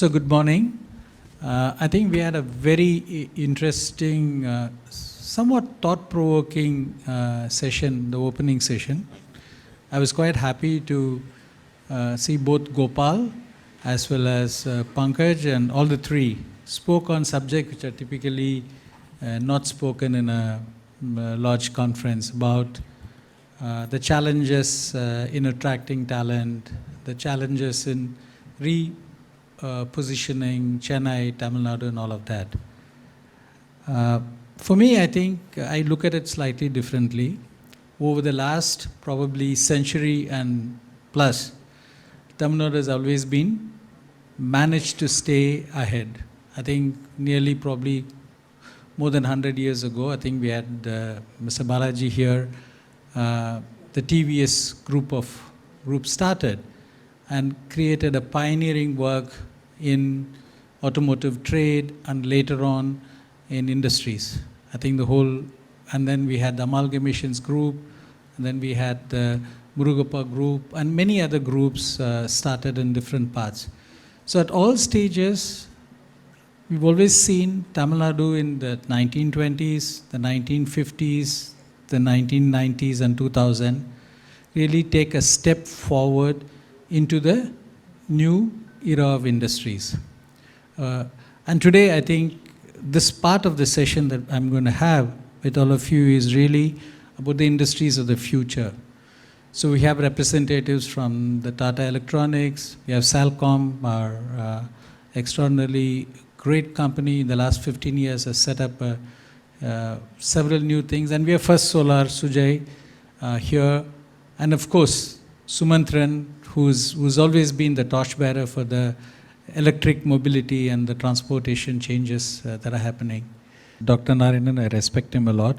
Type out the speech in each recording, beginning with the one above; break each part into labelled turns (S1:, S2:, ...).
S1: So good morning. I think we had a very interesting, somewhat thought-provoking session, the opening session. I was quite happy to see both Gopal as well as Pankaj, and all the three spoke on subjects which are typically not spoken in a large conference, about the challenges in attracting talent, the challenges in positioning Chennai, Tamil Nadu, and all of that. For me, I think I look at it slightly differently. Over the last probably century and plus, Tamil Nadu has always been managed to stay ahead. I think nearly probably more than 100 years ago, I think we had Mr. Balaji here, the TVS group started and created a pioneering work in automotive trade and later on in industries. I think and then we had the Amalgamations Group, and then we had the Murugappa Group, and many other groups started in different parts. So at all stages, we've always seen Tamil Nadu in the 1920s, the 1950s, the 1990s and 2000 really take a step forward into the new era of industries. And today I think this part of the session that I'm going to have with all of you is really about the industries of the future. So we have representatives from the Tata Electronics, we have Salcomp, our extraordinarily great company in the last 15 years has set up several new things, and we have First Solar, Sujoy here, and of course Sumantran, who's always been the torchbearer for the electric mobility and the transportation changes that are happening. Dr. Narayanan, I respect him a lot.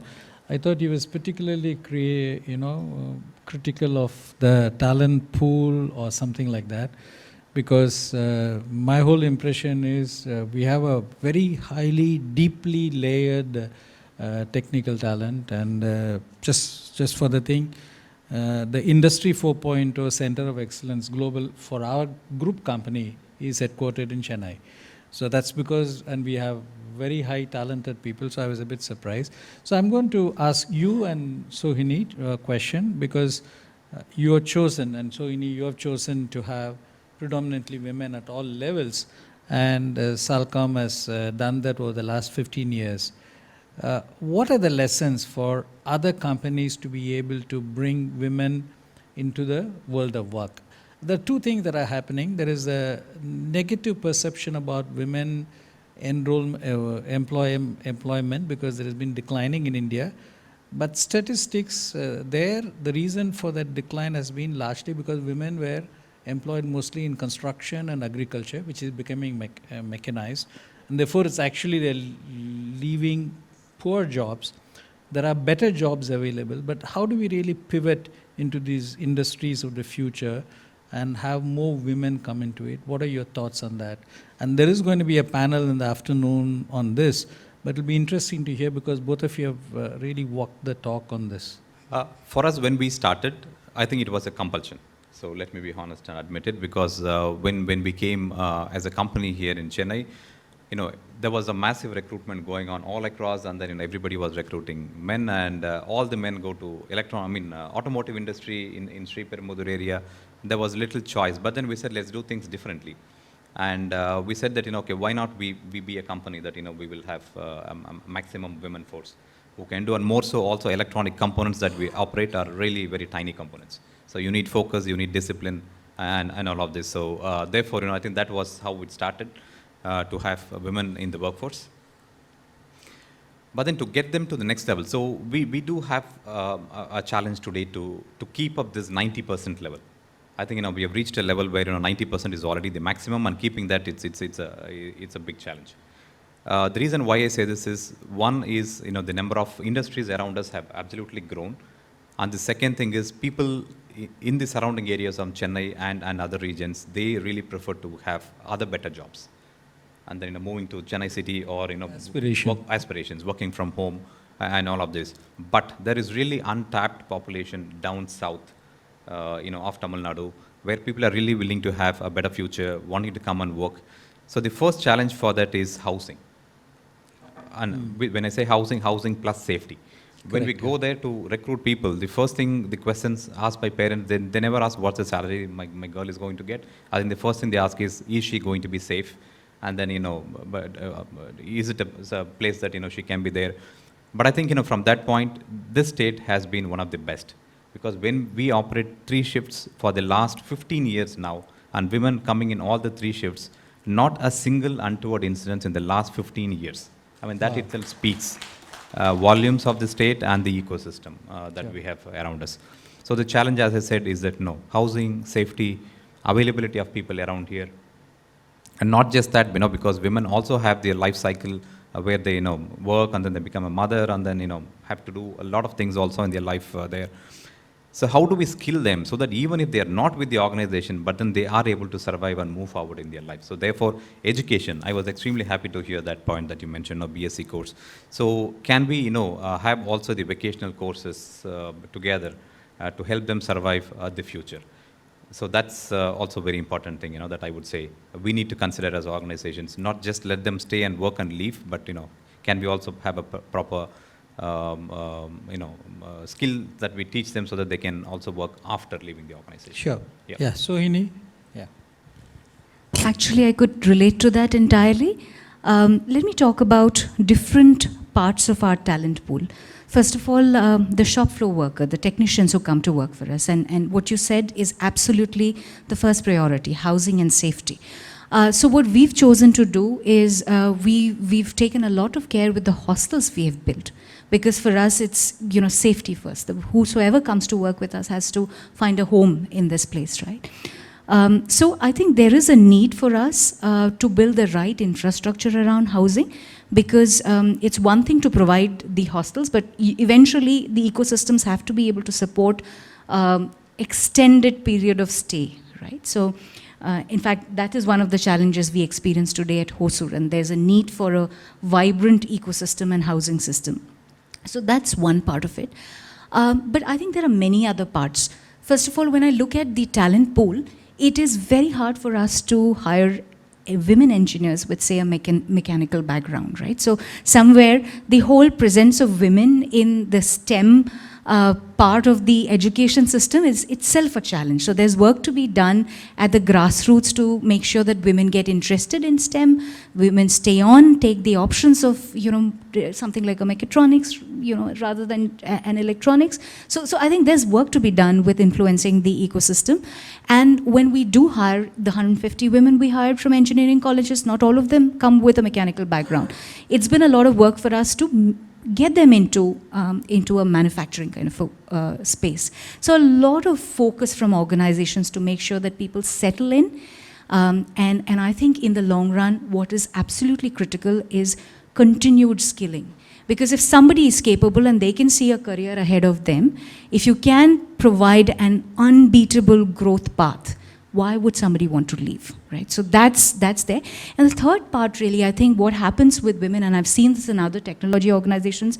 S1: I thought he was particularly critical of the talent pool or something like that, because my whole impression is we have a very highly, deeply layered technical talent, and just for the thing, the Industry 4.0 Center of Excellence Global for our group company is headquartered in Chennai. So that's because, and we have very high talented people, so I was a bit surprised. So I'm going to ask you and Sohini a question, because you are chosen, and Sohini, you have chosen to have predominantly women at all levels, and Salcomp has done that over the last 15 years. What are the lessons for other companies to be able to bring women into the world of work? There are two things that are happening. There is a negative perception about women employment, because there has been declining in India. But statistics the reason for that decline has been largely because women were employed mostly in construction and agriculture, which is becoming mechanized. And therefore, it's actually they're leaving poor jobs. There are better jobs available, but how do we really pivot into these industries of the future and have more women come into it? What are your thoughts on that? And there is going to be a panel in the afternoon on this, but it'll be interesting to hear, because both of you have really walked the talk on this.
S2: For us, when we started, I think it was a compulsion. So let me be honest and admit it, because when we came as a company here in Chennai, there was a massive recruitment going on all across, and then everybody was recruiting men, and all the men go to automotive industry in Sri Perumbudur area. There was little choice, but then we said, let's do things differently. And we said that, okay, why not we be a company that, we will have a maximum women force who can do, and more so also electronic components that we operate are really very tiny components. So you need focus, you need discipline, and all of this. So therefore, I think that was how it started, to have women in the workforce. But then to get them to the next level, so we do have a challenge today to keep up this 90% level. I think we have reached a level where 90% is already the maximum, and keeping that it's a big challenge. The reason why I say this is, one is the number of industries around us have absolutely grown, and the second thing is people in the surrounding areas of Chennai and other regions, they really prefer to have other better jobs, and then moving to Chennai city, or aspirations, working from home, and all of this. But there is really untapped population down south, of Tamil Nadu, where people are really willing to have a better future, wanting to come and work. So the first challenge for that is housing. And when I say housing, housing plus safety. When we go there to recruit people, the first thing, the questions asked by parents, they never ask what's the salary my girl is going to get. I think the first thing they ask is she going to be safe? And then, is it a place that, she can be there? But I think, from that point, this state has been one of the best. Because when we operate 3 shifts for the last 15 years now, and women coming in all the 3 shifts, not a single untoward incident in the last 15 years. I mean, that itself speaks volumes of the state and the ecosystem that we have around us. So the challenge, as I said, is that housing, safety, availability of people around here. And not just that, because women also have their life cycle where they, work and then they become a mother and then, have to do a lot of things also in their life there. So how do we skill them so that even if they are not with the organization, but then they are able to survive and move forward in their life? So therefore, education, I was extremely happy to hear that point that you mentioned of BSc course. So can we, have also the vocational courses together to help them survive the future? So that's also a very important thing, that I would say we need to consider as organizations, not just let them stay and work and leave, but, can we also have a proper skill that we teach them so that they can also work after leaving the organization.
S1: Sure. Yeah. Sohini? Yeah.
S3: Actually, I could relate to that entirely. Let me talk about different parts of our talent pool. First of all, the shop floor worker, the technicians who come to work for us. And what you said is absolutely the first priority, housing and safety. So what we've chosen to do is we've taken a lot of care with the hostels we have built. Because for us, it's, safety first. Whosoever comes to work with us has to find a home in this place, right? So I think there is a need for us to build the right infrastructure around housing, because it's one thing to provide the hostels, but eventually the ecosystems have to be able to support extended period of stay, right? So in fact, that is one of the challenges we experience today at Hosur, and there's a need for a vibrant ecosystem and housing system. So that's one part of it. But I think there are many other parts. First of all, when I look at the talent pool, it is very hard for us to hire women engineers with, say, a mechanical background, right? So somewhere the whole presence of women in the STEM part of the education system is itself a challenge. So there's work to be done at the grassroots to make sure that women get interested in STEM, women stay on, take the options of, something like a mechatronics, rather than an electronics. So I think there's work to be done with influencing the ecosystem. And when we do hire the 150 women we hired from engineering colleges, not all of them come with a mechanical background. It's been a lot of work for us to get them into a manufacturing kind of space. So a lot of focus from organizations to make sure that people settle in. And I think in the long run, what is absolutely critical is continued skilling. Because if somebody is capable and they can see a career ahead of them, if you can provide an unbeatable growth path, why would somebody want to leave, right? So that's there. And the third part, really, I think what happens with women, and I've seen this in other technology organizations,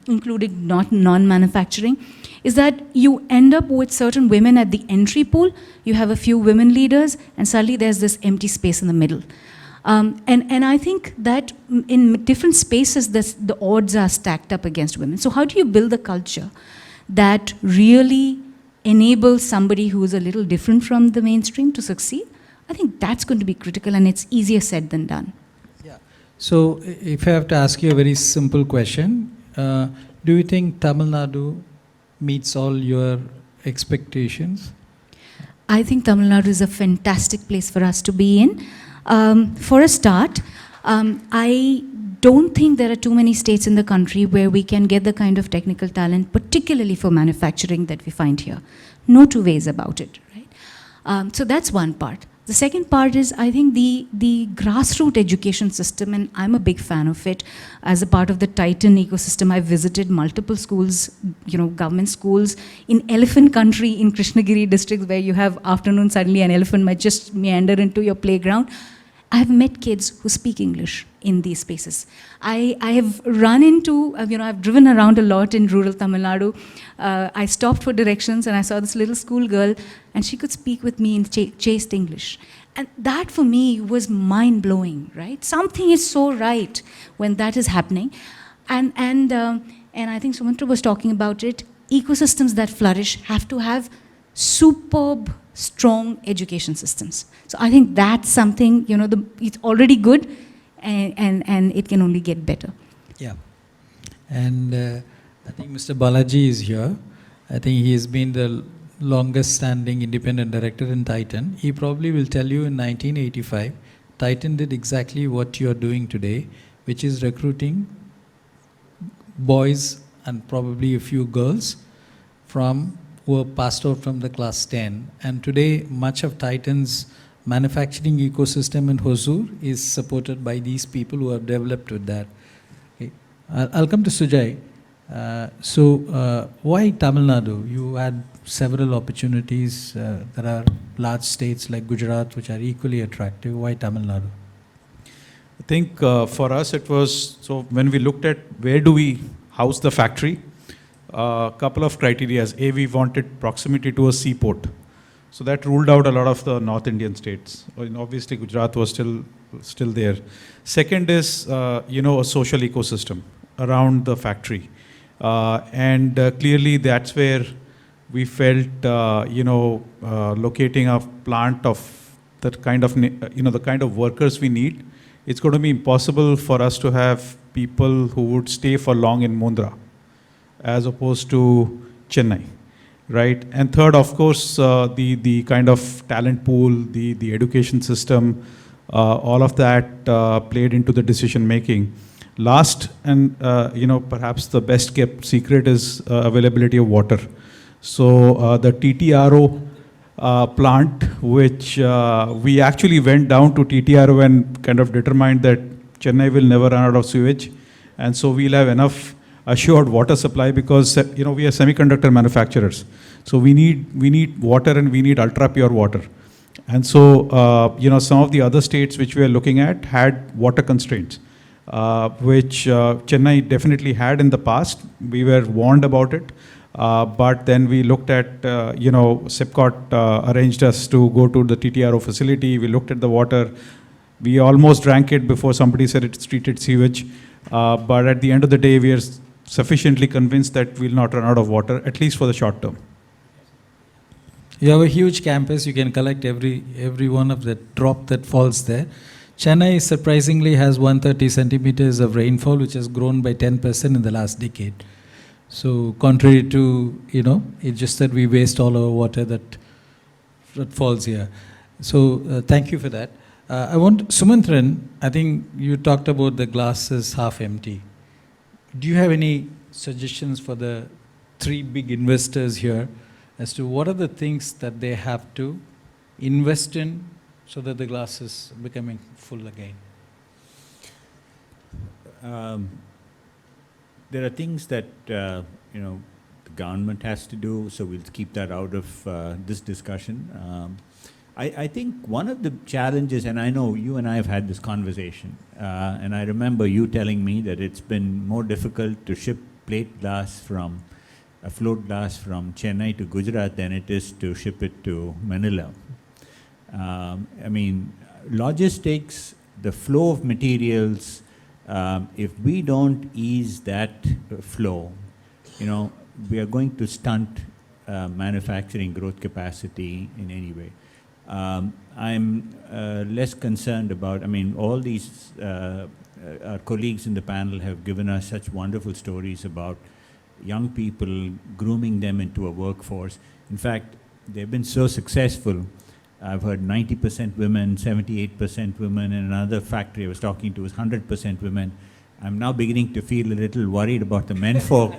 S3: including non-manufacturing, is that you end up with certain women at the entry pool, you have a few women leaders, and suddenly there's this empty space in the middle. And I think that in different spaces, the odds are stacked up against women. So how do you build a culture that really enables somebody who is a little different from the mainstream to succeed? I think that's going to be critical, and it's easier said than done.
S1: Yeah. So if I have to ask you a very simple question, do you think Tamil Nadu meets all your expectations?
S3: I think Tamil Nadu is a fantastic place for us to be in. For a start, I don't think there are too many states in the country where we can get the kind of technical talent, particularly for manufacturing, that we find here. No two ways about it, right? So that's one part. The second part is, I think, the grassroots education system, and I'm a big fan of it. As a part of the Titan ecosystem, I visited multiple schools, government schools in elephant country in Krishnagiri districts, where you have afternoon, suddenly an elephant might just meander into your playground. I have met kids who speak English. in these spaces. I have run into, I've driven around a lot in rural Tamil Nadu. I stopped for directions and I saw this little school girl and she could speak with me in chaste English. And that for me was mind-blowing, right? Something is so right when that is happening. And I think Sumantran was talking about it. Ecosystems that flourish have to have superb, strong education systems. So I think that's something, it's already good and it can only get better.
S1: Yeah. And I think Mr. Balaji is here. I think he has been the longest standing independent director in Titan. He probably will tell you in 1985, Titan did exactly what you are doing today, which is recruiting boys and probably a few girls who were passed out from the class 10. And today, much of Titan's manufacturing ecosystem in Hosur is supported by these people who have developed with that. Okay. I'll come to Sujoy. Why Tamil Nadu? You had several opportunities. There are large states like Gujarat which are equally attractive. Why Tamil Nadu?
S4: I think for us it was, so when we looked at where do we house the factory, a couple of criteria. A, we wanted proximity to a seaport. So that ruled out a lot of the North Indian states. Obviously Gujarat was still there. Second is, a social ecosystem around the factory. Clearly that's where we felt, locating a plant of that kind of, the kind of workers we need, it's going to be impossible for us to have people who would stay for long in Mundra as opposed to Chennai, right? And third, of course, the kind of talent pool, the education system, all of that played into the decision making. Last and perhaps the best kept secret is availability of water. So the TTRO plant, which we actually went down to TTRO and kind of determined that Chennai will never run out of sewage, and so we'll have enough assured water supply because we are semiconductor manufacturers. So we need water and we need ultra pure water. And so some of the other states which we are looking at had water constraints, which Chennai definitely had in the past. We were warned about it. But then we looked at, SIPCOT arranged us to go to the TTRO facility. We looked at the water. We almost drank it before somebody said it's treated sewage. But at the end of the day, we are sufficiently convinced that we'll not run out of water, at least for the short term.
S1: You have a huge campus. You can collect every one of the drop that falls there. Chennai surprisingly has 130 centimeters of rainfall, which has grown by 10% in the last decade. So contrary to, it's just that we waste all our water that falls here. So thank you for that. Sumantran, I think you talked about the glass is half empty. Do you have any suggestions for the three big investors here as to what are the things that they have to invest in so that the glass is becoming full again?
S5: There are things that the government has to do, so we'll keep that out of this discussion. I think one of the challenges, and I know you and I have had this conversation, and I remember you telling me that it's been more difficult to ship plate glass from float glass from Chennai to Gujarat than it is to ship it to Manila. Logistics, the flow of materials, if we don't ease that flow, we are going to stunt manufacturing growth capacity in any way. I'm less concerned about, all these, our colleagues in the panel have given us such wonderful stories about young people, grooming them into a workforce. In fact, they've been so successful. I've heard 90% women, 78% women, and another factory I was talking to was 100% women. I'm now beginning to feel a little worried about the men folk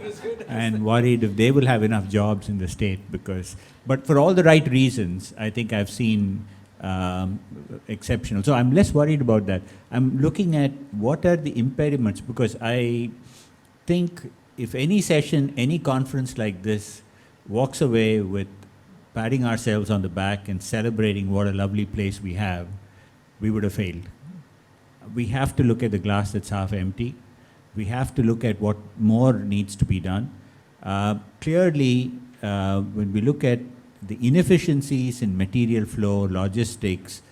S5: and worried if they will have enough jobs in the state but for all the right reasons, I think I've seen exceptional. So I'm less worried about that. I'm looking at what are the impediments, because I think if any session, any conference like this walks away with patting ourselves on the back and celebrating what a lovely place we have, we would have failed. We have to look at the glass that's half empty. We have to look at what more needs to be done. Clearly, when we look at the inefficiencies in material flow, logistics,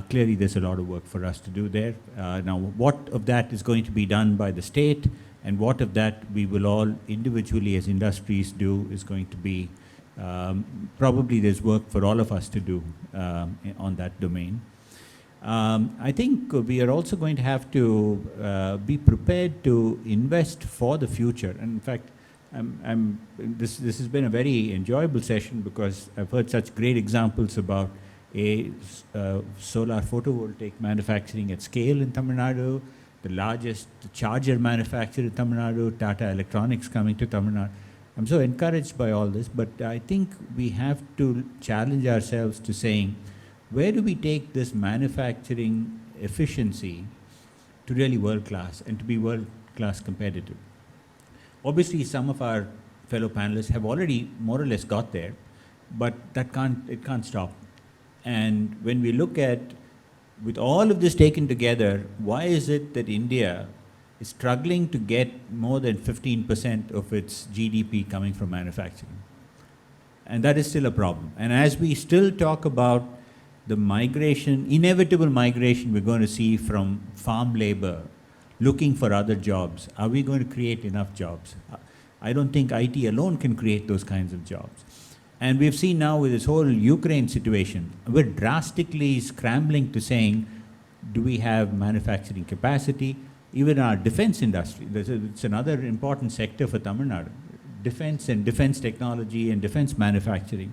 S5: clearly there's a lot of work for us to do there. Now, what of that is going to be done by the state, and what of that we will all individually as industries do is going to be, probably there's work for all of us to do on that domain. I think we are also going to have to be prepared to invest for the future. And in fact, this has been a very enjoyable session because I've heard such great examples about solar photovoltaic manufacturing at scale in Tamil Nadu, the largest charger manufacturer in Tamil Nadu, Tata Electronics coming to Tamil Nadu. I'm so encouraged by all this, but I think we have to challenge ourselves to saying, where do we take this manufacturing efficiency to really world class and to be world class competitive? Obviously, some of our fellow panelists have already more or less got there, but it can't stop. And when we look at, with all of this taken together, why is it that India is struggling to get more than 15% of its GDP coming from manufacturing? And that is still a problem. And as we still talk about the migration, inevitable migration we're going to see from farm labor, looking for other jobs, are we going to create enough jobs? I don't think IT alone can create those kinds of jobs. And we've seen now with this whole Ukraine situation, we're drastically scrambling to saying, do we have manufacturing capacity? Even our defense industry, it's another important sector for Tamil Nadu. Defense and defense technology and defense manufacturing.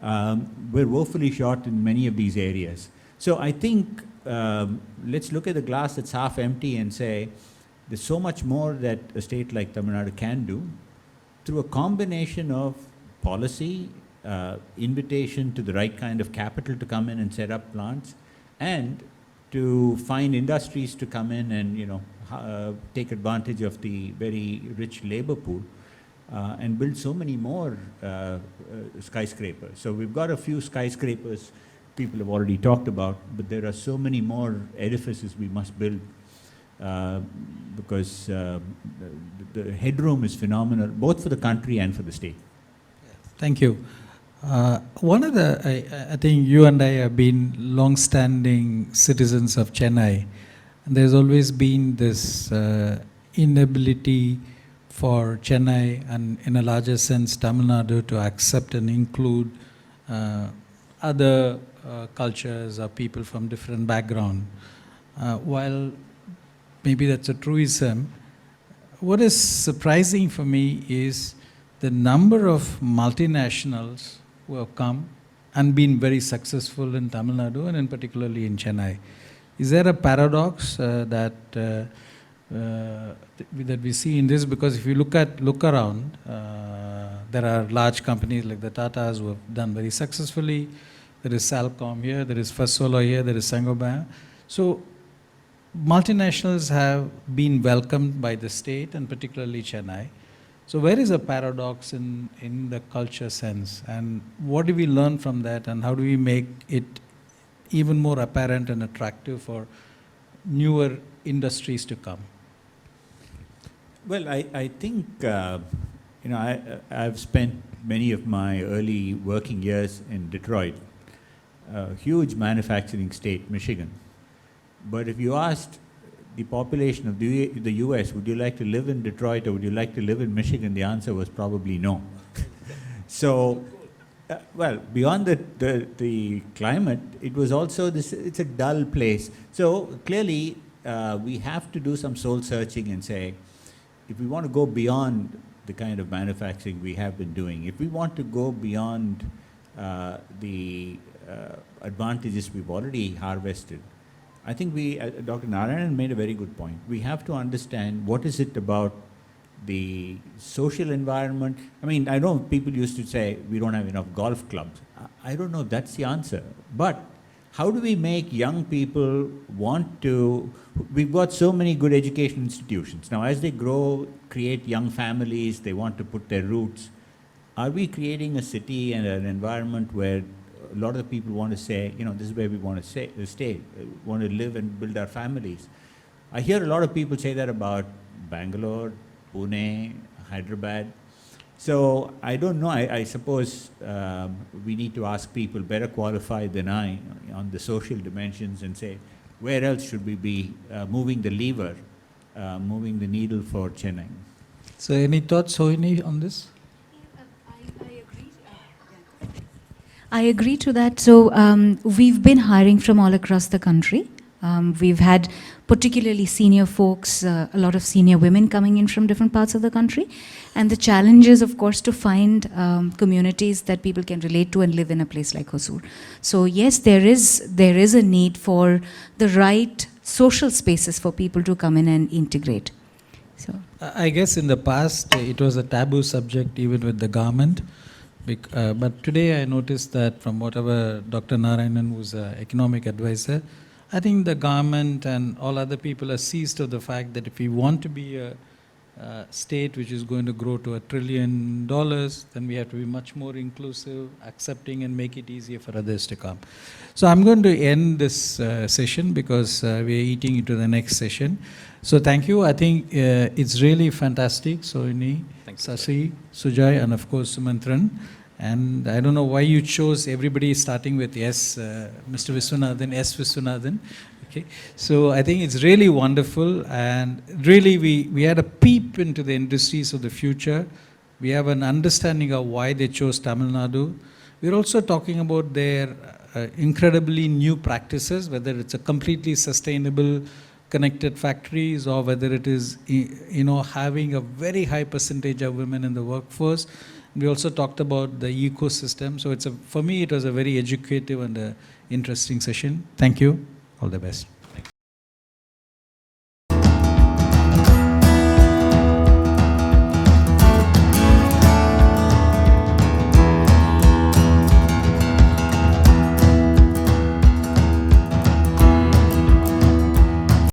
S5: We're woefully short in many of these areas. So I think let's look at the glass that's half empty and say, there's so much more that a state like Tamil Nadu can do through a combination of policy, invitation to the right kind of capital to come in and set up plants, and to find industries to come in and take advantage of the very rich labor pool and build so many more skyscrapers. So we've got a few skyscrapers people have already talked about, but there are so many more edifices we must build because the headroom is phenomenal, both for the country and for the state.
S1: Thank you. One of the, I think you and I have been long-standing citizens of Chennai, and there's always been this inability for Chennai and in a larger sense Tamil Nadu to accept and include other cultures or people from different background. While maybe that's a truism, what is surprising for me is the number of multinationals who have come and been very successful in Tamil Nadu and in particularly in Chennai. Is there a paradox that we see in this? Because if you look around, there are large companies like the Tatas who have done very successfully. There is Salcomp here, there is First Solar here, there is Gobain. So multinationals have been welcomed by the state and particularly Chennai. So where is the paradox in the culture sense, and what do we learn from that, and how do we make it even more apparent and attractive for newer industries to come?
S5: Well, I think, I've spent many of my early working years in Detroit, a huge manufacturing state, Michigan. But if you asked the population of the US, would you like to live in Detroit or would you like to live in Michigan? The answer was probably no. So, beyond the climate, it was also it's a dull place. So clearly, we have to do some soul searching and say, if we want to go beyond the kind of manufacturing we have been doing, if we want to go beyond the advantages we've already harvested, I think Dr. Narayanan made a very good point. We have to understand what is it about the social environment. I mean, I know people used to say we don't have enough golf clubs. I don't know if that's the answer. But how do we make young people want to, we've got so many good education institutions. Now, as they grow, create young families, they want to put their roots. Are we creating a city and an environment where a lot of the people want to say, this is where we want to stay, want to live and build our families. I hear a lot of people say that about Bangalore, Pune, Hyderabad. So I don't know. I suppose we need to ask people better qualified than I on the social dimensions and say, where else should we be moving the lever, moving the needle for Chennai?
S1: So any thoughts, Sohini, on this?
S3: I agree to that. So we've been hiring from all across the country. We've had particularly senior folks, a lot of senior women coming in from different parts of the country. And the challenge is, of course, to find communities that people can relate to and live in a place like Hosur. So yes, there is a need for the right social spaces for people to come in and integrate. So
S1: I guess in the past it was a taboo subject even with the government. But today I noticed that from whatever Dr. Narayanan, who's an economic advisor, I think the government and all other people are seized of the fact that if we want to be a state which is going to grow to $1 trillion, then we have to be much more inclusive, accepting, and make it easier for others to come. So I'm going to end this session because we're eating into the next session. So thank you. I think it's really fantastic. Sohini, Sasi, Sujoy, and of course Sumantran. And I don't know why you chose everybody starting with S, Mr. Viswanathan, S. Viswanathan. Okay, so I think it's really wonderful, and really we had a peep into the industries of the future. We have an understanding of why they chose Tamil Nadu. We're also talking about their incredibly new practices, whether it's a completely sustainable connected factories or whether it is having a very high percentage of women in the workforce. We also talked about the ecosystem. So for me, it was a very educative and interesting session. Thank you. All the best.